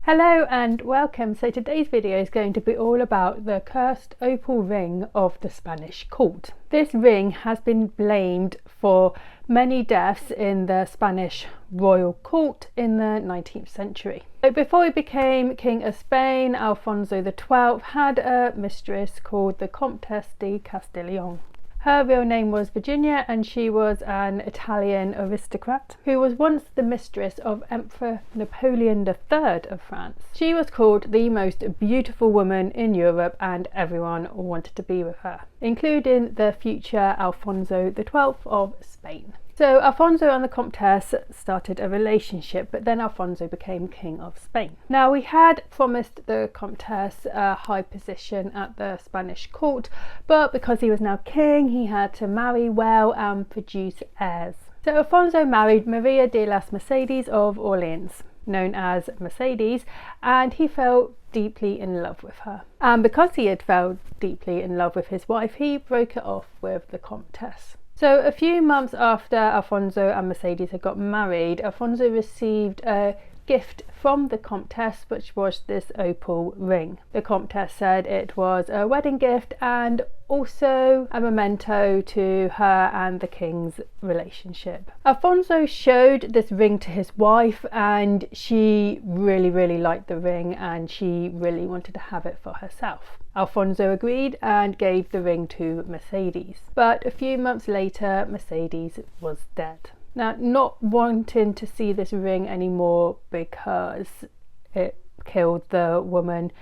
Hello and welcome. So today's video is going to be all about the cursed opal ring of the Spanish court. This ring has been blamed for many deaths in the Spanish royal court in the 19th century. So before he became King of Spain, Alfonso XII had a mistress called the Comtesse de Castellón. Her real name was Virginia, and she was an Italian aristocrat who was once the mistress of Emperor Napoleon III of France. She was called the most beautiful woman in Europe, and everyone wanted to be with her, including the future Alfonso XII of Spain. So Alfonso and the Comtesse started a relationship, but then Alfonso became King of Spain. Now, he had promised the Comtesse a high position at the Spanish court, but because he was now king, he had to marry well and produce heirs. So Alfonso married Maria de las Mercedes of Orleans, known as Mercedes, and he fell deeply in love with her. And because he had fell deeply in love with his wife, he broke it off with the Comtesse. So a few months after Alfonso and Mercedes had got married, Alfonso received a gift from the Comtesse, which was this opal ring. The Comtesse said it was a wedding gift and also a memento to her and the king's relationship. Alfonso showed this ring to his wife, and she really liked the ring and she really wanted to have it for herself. Alfonso agreed and gave the ring to Mercedes, but a few months later Mercedes was dead. Now, not wanting to see this ring anymore because it killed the woman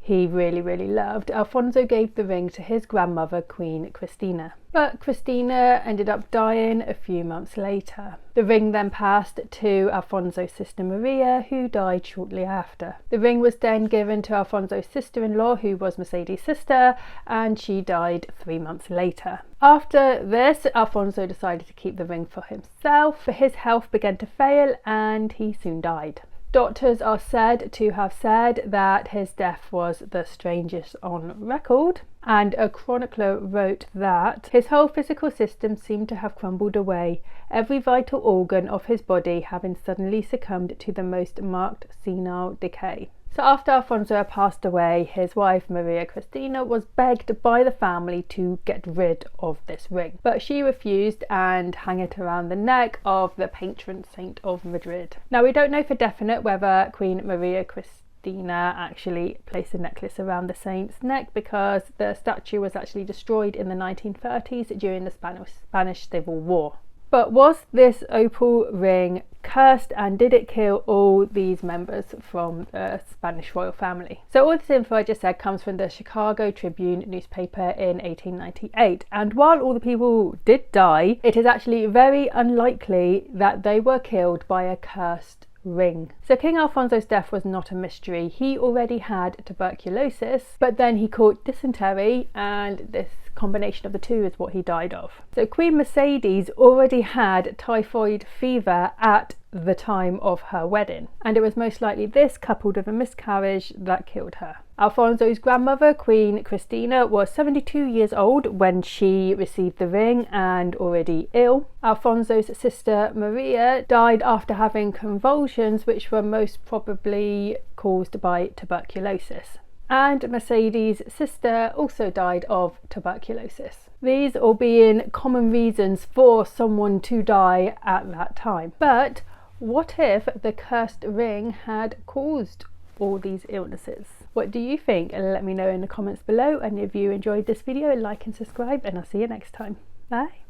he really loved, Alfonso gave the ring to his grandmother, Queen Christina. But Christina ended up dying a few months later. The ring then passed to Alfonso's sister Maria, who died shortly after. The ring was then given to Alfonso's sister-in-law, who was Mercedes' sister, and she died 3 months later. After this, Alfonso decided to keep the ring for himself, but his health began to fail and he soon died. Doctors are said to have said that his death was the strangest on record, and a chronicler wrote that his whole physical system seemed to have crumbled away, every vital organ of his body having suddenly succumbed to the most marked senile decay. So after Alfonso had passed away, his wife Maria Cristina was begged by the family to get rid of this ring, but she refused and hung it around the neck of the patron saint of Madrid. Now, we don't know for definite whether Queen Maria Cristina actually placed a necklace around the saint's neck, because the statue was actually destroyed in the 1930s during the Spanish Civil War. But was this opal ring cursed, and did it kill all these members from the Spanish royal family? So all this info I just said comes from the Chicago Tribune newspaper in 1898, and while all the people did die, it is actually very unlikely that they were killed by a cursed ring. So King Alfonso's death was not a mystery. He already had tuberculosis, but then he caught dysentery, and this combination of the two is what he died of. So Queen Mercedes already had typhoid fever at the time of her wedding, and it was most likely this, coupled with a miscarriage, that killed her. Alfonso's grandmother, Queen Christina, was 72 years old when she received the ring and already ill. Alfonso's sister Maria died after having convulsions, which were most probably caused by tuberculosis. And Mercedes' sister also died of tuberculosis. These all being common reasons for someone to die at that time. But what if the cursed ring had caused all these illnesses? What do you think? Let me know in the comments below, and if you enjoyed this video, like and subscribe, and I'll see you next time. Bye.